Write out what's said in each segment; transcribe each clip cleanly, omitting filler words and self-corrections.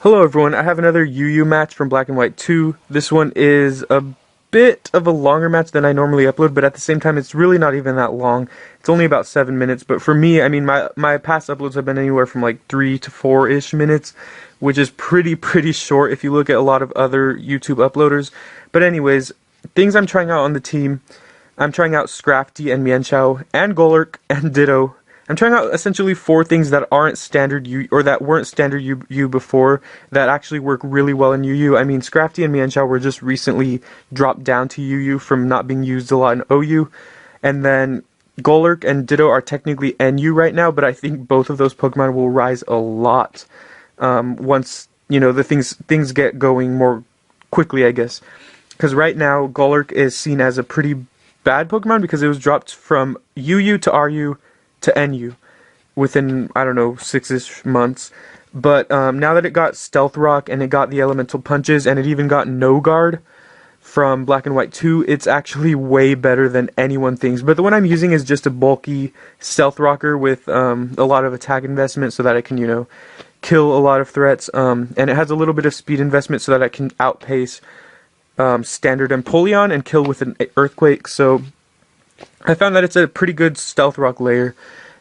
Hello everyone, I have another UU match from Black and White 2. This one is a bit of a longer match than I normally upload, but at the same time it's really not even that long. It's only about 7 minutes, but for me, I mean, my past uploads have been anywhere from like 3 to 4-ish minutes, which is pretty short if you look at a lot of other YouTube uploaders. But anyways, things I'm trying out on the team, I'm trying out Scrafty and Mienshao, and Golurk, and Ditto. I'm trying out essentially 4 things that aren't standard U, or that weren't standard U before, that actually work really well in UU. I mean, Scrafty and Mienshao were just recently dropped down to UU from not being used a lot in OU. And then Golurk and Ditto are technically NU right now, but I think both of those Pokemon will rise a lot once, you know, the things get going more quickly, I guess. Because right now, Golurk is seen as a pretty bad Pokemon because it was dropped from UU to RU to NU within, I don't know, 6-ish months. But now that it got Stealth Rock and it got the Elemental Punches and it even got No Guard from Black and White 2, it's actually way better than anyone thinks. But the one I'm using is just a bulky Stealth Rocker with a lot of attack investment so that I can, you know, kill a lot of threats. And it has a little bit of speed investment so that I can outpace standard Empoleon and kill with an Earthquake. So I found that it's a pretty good Stealth Rock layer,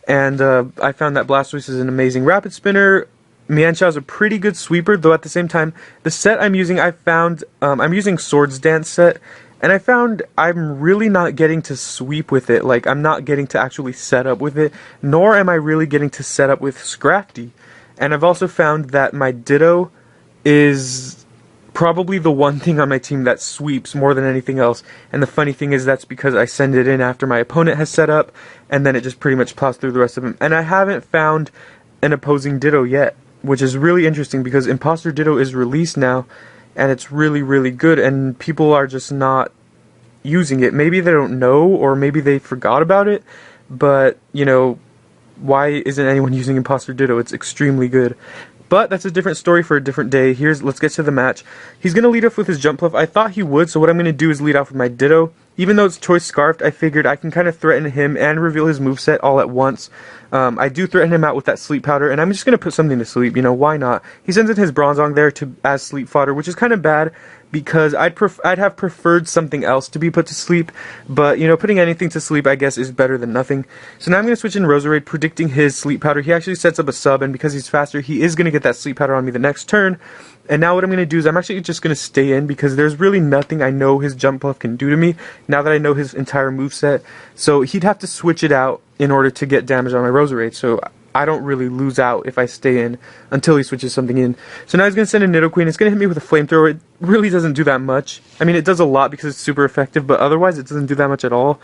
and I found that Blastoise is an amazing Rapid Spinner. Mienshao is a pretty good sweeper, though at the same time, the set I'm using, I found, I'm using Swords Dance set, and I found I'm really not getting to sweep with it. Like, I'm not getting to actually set up with it, nor am I really getting to set up with Scrafty. And I've also found that my Ditto is probably the one thing on my team that sweeps more than anything else. And the funny thing is that's because I send it in after my opponent has set up, and then it just pretty much plows through the rest of them. And I haven't found an opposing Ditto yet, which is really interesting because Imposter Ditto is released now, and it's really good, and people are just not using it. Maybe they don't know, or maybe they forgot about it, but, you know, why isn't anyone using Imposter Ditto? It's extremely good. But that's a different story for a different day. Let's get to the match. He's going to lead off with his Jump Bluff. I thought he would, so what I'm going to do is lead off with my Ditto. Even though it's Choice Scarfed, I figured I can kind of threaten him and reveal his moveset all at once. I do threaten him out with that Sleep Powder, and I'm just going to put something to sleep. You know, why not? He sends in his Bronzong there as sleep fodder, which is kind of bad because I'd have preferred something else to be put to sleep. But, you know, putting anything to sleep, I guess, is better than nothing. So now I'm going to switch in Roserade, predicting his Sleep Powder. He actually sets up a sub, and because he's faster, he is going to get that Sleep Powder on me the next turn. And now what I'm going to do is I'm actually just going to stay in because there's really nothing I know his Jump Bluff can do to me now that I know his entire moveset. So he'd have to switch it out in order to get damage on my Roserade. So I don't really lose out if I stay in until he switches something in. So now he's going to send a Nidoqueen. It's going to hit me with a Flamethrower. It really doesn't do that much. I mean, it does a lot because it's super effective, but otherwise it doesn't do that much at all.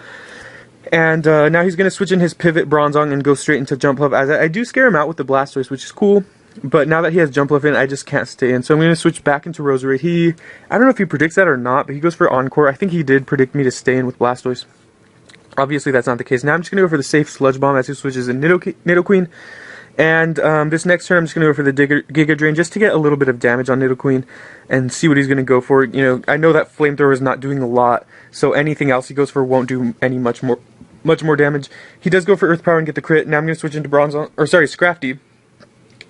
And now he's going to switch in his Pivot Bronzong and go straight into Jump Bluff. As I do scare him out with the Blastoise, which is cool. But now that he has Jump Bluff in, I just can't stay in. So I'm going to switch back into Roserade. I don't know if he predicts that or not, but he goes for Encore. I think he did predict me to stay in with Blastoise. Obviously, that's not the case. Now I'm just going to go for the safe Sludge Bomb as he switches in Nidoqueen. And this next turn, I'm just going to go for the Giga Drain just to get a little bit of damage on Nidoqueen and see what he's going to go for. You know, I know that Flamethrower is not doing a lot, so anything else he goes for won't do much more damage. He does go for Earth Power and get the crit. Now I'm going to switch into Scrafty.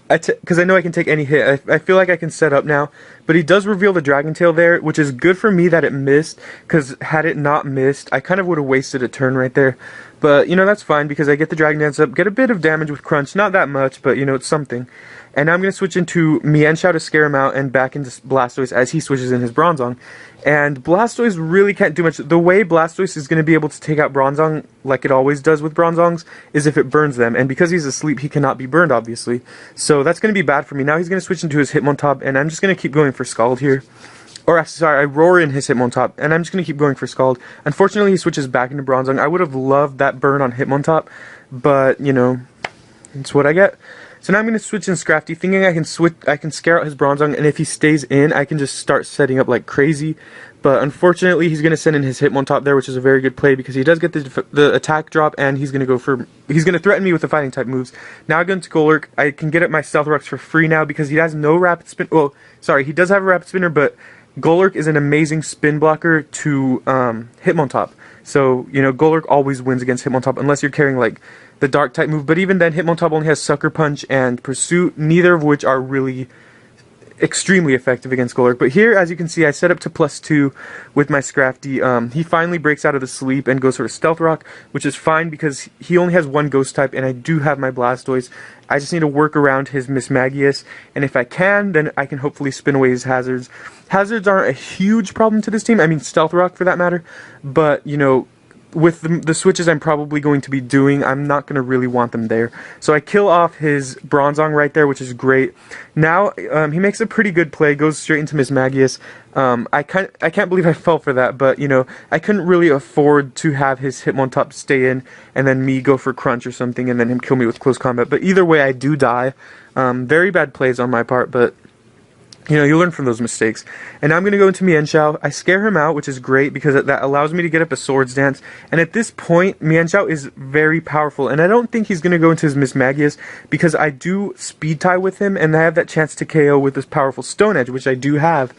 Because I know I can take any hit. I feel like I can set up now. But he does reveal the Dragon Tail there, which is good for me that it missed. Because had it not missed, I kind of would have wasted a turn right there. But, you know, that's fine because I get the Dragon Dance up, get a bit of damage with Crunch. Not that much, but, you know, it's something. And now I'm going to switch into Mienshao to scare him out and back into Blastoise as he switches in his Bronzong. And Blastoise really can't do much. The way Blastoise is going to be able to take out Bronzong, like it always does with Bronzongs, is if it burns them. And because he's asleep, he cannot be burned, obviously. So that's going to be bad for me. Now he's going to switch into his Hitmontop, and I'm just going to keep going for Scald here. Or, sorry, I roar in his Hitmontop, and I'm just going to keep going for Scald. Unfortunately, he switches back into Bronzong. I would have loved that burn on Hitmontop, but, you know, it's what I get. So now I'm going to switch in Scrafty, thinking I can scare out his Bronzong, and if he stays in, I can just start setting up like crazy. But unfortunately, he's going to send in his Hitmontop there, which is a very good play because he does get the attack drop, and he's going to threaten me with the fighting type moves. Now I go into Golurk. I can get at my Stealth Rocks for free now because he has no Rapid Spin. Well, sorry, he does have a Rapid Spinner, but Golurk is an amazing spin blocker to Hitmontop. So, you know, Golurk always wins against Hitmontop unless you're carrying like the Dark type move. But even then, Hitmontop only has Sucker Punch and Pursuit, neither of which are really extremely effective against Golurk. But here, as you can see, I set up to +2 with my Scrafty. He finally breaks out of the sleep and goes for a Stealth Rock, which is fine because he only has one Ghost type, and I do have my Blastoise. I just need to work around his Mismagius, and if I can, then I can hopefully spin away his Hazards. Hazards aren't a huge problem to this team, I mean Stealth Rock for that matter, but, you know, with the switches I'm probably going to be doing, I'm not going to really want them there. So I kill off his Bronzong right there, which is great. Now, he makes a pretty good play, goes straight into Mismagius. I can't believe I fell for that, but, you know, I couldn't really afford to have his Hitmontop stay in, and then me go for Crunch or something, and then him kill me with Close Combat. But either way, I do die. Very bad plays on my part, but you know, you learn from those mistakes. And now I'm going to go into Mienshao. I scare him out, which is great because that allows me to get up a Swords Dance. And at this point, Mienshao is very powerful. And I don't think he's going to go into his Mismagius because I do Speed Tie with him and I have that chance to KO with this powerful Stone Edge, which I do have.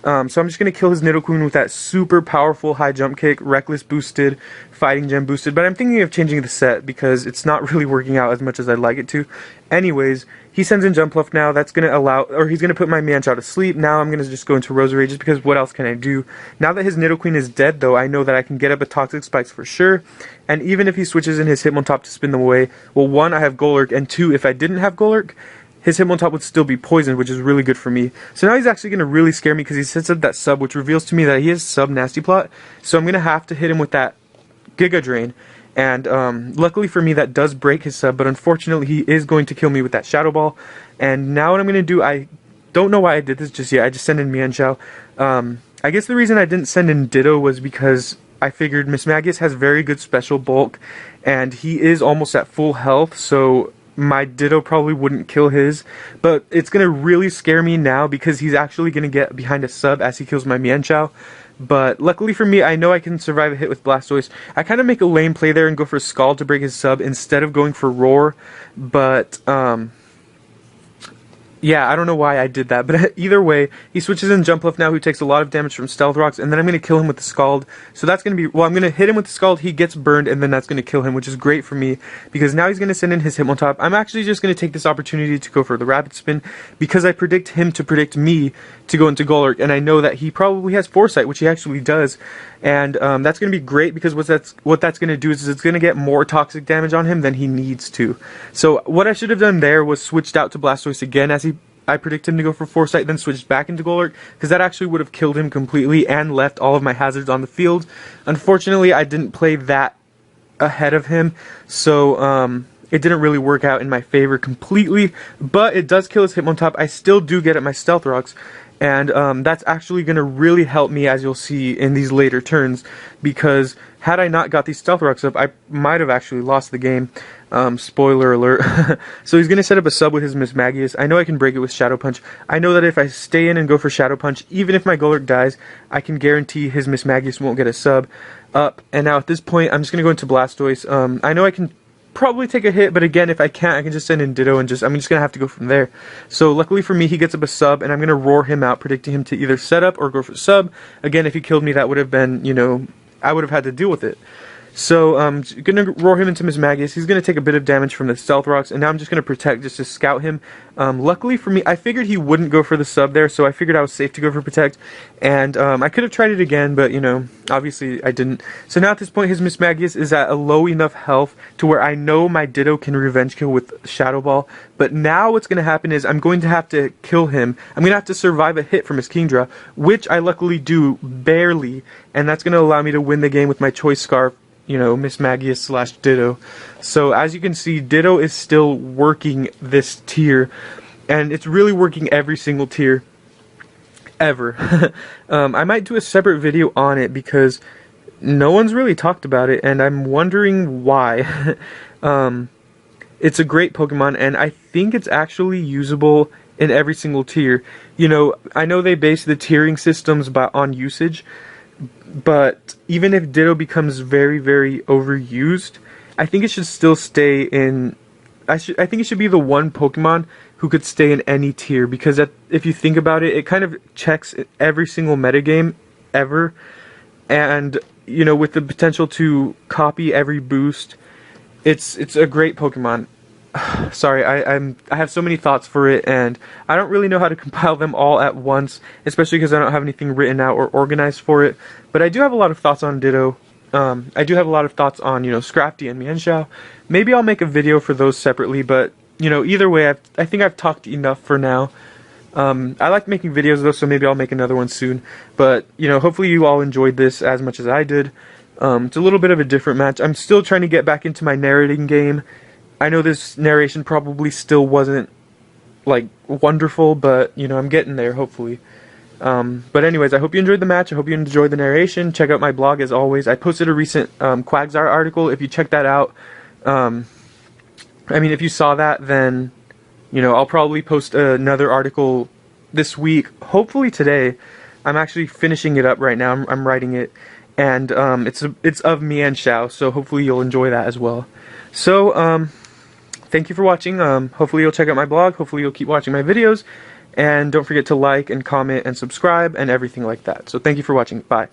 So I'm just going to kill his Nidoqueen with that super powerful high jump kick, Reckless boosted, Fighting Gem boosted, but I'm thinking of changing the set because it's not really working out as much as I'd like it to. Anyways, he sends in Jumpluff now, that's going to allow, or he's going to put my Mienshao to sleep. Now I'm going to just go into Roserade just because what else can I do? Now that his Nidoqueen is dead though, I know that I can get up a Toxic Spikes for sure, and even if he switches in his Hitmontop to spin them away, well, one, I have Golurk, and two, if I didn't have Golurk, his Hitmontop would still be poisoned, which is really good for me. So now he's actually going to really scare me because he sets up that sub, which reveals to me that he has sub Nasty Plot. So I'm going to have to hit him with that Giga Drain. And luckily for me, that does break his sub, but unfortunately he is going to kill me with that Shadow Ball. And now what I'm going to do, I don't know why I did this just yet. I just sent in Mienshao. I guess the reason I didn't send in Ditto was because I figured Mismagius has very good special bulk, and he is almost at full health, so my Ditto probably wouldn't kill his, but it's going to really scare me now because he's actually going to get behind a sub as he kills my Mienshao. But luckily for me, I know I can survive a hit with Blastoise. I kind of make a lame play there and go for Scald to break his sub instead of going for Roar, but yeah, I don't know why I did that, but either way, he switches in Jumpluff now, who takes a lot of damage from Stealth Rocks, and then I'm going to kill him with the Scald. So that's going to be, well, I'm going to hit him with the Scald, he gets burned, and then that's going to kill him, which is great for me, because now he's going to send in his Hitmontop. I'm actually just going to take this opportunity to go for the Rapid Spin, because I predict him to predict me to go into Golurk, and I know that he probably has Foresight, which he actually does, and that's going to be great, because what that's going to do is it's going to get more toxic damage on him than he needs to. So what I should have done there was switched out to Blastoise again, as I predict him to go for Foresight, then switched back into Golurk, because that actually would have killed him completely and left all of my hazards on the field. Unfortunately, I didn't play that ahead of him, so it didn't really work out in my favor completely, but it does kill his Hitmontop. I still do get at my Stealth Rocks, and that's actually going to really help me, as you'll see in these later turns, because had I not got these Stealth Rocks up, I might have actually lost the game. Spoiler alert. So he's going to set up a sub with his Mismagius. I know I can break it with Shadow Punch. I know that if I stay in and go for Shadow Punch, even if my Golurk dies, I can guarantee his Mismagius won't get a sub up. And now at this point, I'm just going to go into Blastoise. I know I can probably take a hit, but again, if I can't, I can just send in Ditto and I'm just going to have to go from there. So luckily for me, he gets up a sub, and I'm going to roar him out, predicting him to either set up or go for sub. Again, if he killed me, that would have been, you know, I would have had to deal with it. So I'm going to roar him into Mismagius. He's going to take a bit of damage from the Stealth Rocks, and now I'm just going to Protect just to scout him. Luckily for me, I figured he wouldn't go for the sub there, so I figured I was safe to go for Protect. And I could have tried it again, but, you know, obviously I didn't. So now at this point, his Mismagius is at a low enough health to where I know my Ditto can Revenge Kill with Shadow Ball. But now what's going to happen is I'm going to have to kill him. I'm going to have to survive a hit from his Kingdra, which I luckily do barely, and that's going to allow me to win the game with my Choice Scarf, you know, Mismagius / Ditto. So as you can see, Ditto is still working this tier, and it's really working every single tier ever. I might do a separate video on it because no one's really talked about it, and I'm wondering why. It's a great Pokemon, and I think it's actually usable in every single tier. You know, I know they base the tiering systems on usage, but even if Ditto becomes very, very overused, I think it should still stay in... I think it should be the one Pokemon who could stay in any tier, because if you think about it, it kind of checks every single metagame ever, and, you know, with the potential to copy every boost, it's a great Pokemon. sorry, I have so many thoughts for it, and I don't really know how to compile them all at once, especially because I don't have anything written out or organized for it. But I do have a lot of thoughts on Ditto. I do have a lot of thoughts on, Scrafty and Mienshao. Maybe I'll make a video for those separately, but, either way, I think I've talked enough for now. I like making videos though, so maybe I'll make another one soon. But, hopefully you all enjoyed this as much as I did. It's a little bit of a different match. I'm still trying to get back into my narrating game. I know this narration probably still wasn't, like, wonderful, but, I'm getting there, hopefully. But anyways, I hope you enjoyed the match. I hope you enjoyed the narration. Check out my blog, as always. I posted a recent Quagsire article. If you check that out, if you saw that, then, I'll probably post another article this week, hopefully today. I'm actually finishing it up right now. I'm writing it, and it's of Mienshao, so hopefully you'll enjoy that as well. So, thank you for watching. Hopefully you'll check out my blog. Hopefully you'll keep watching my videos. And don't forget to like and comment and subscribe and everything like that. So thank you for watching. Bye.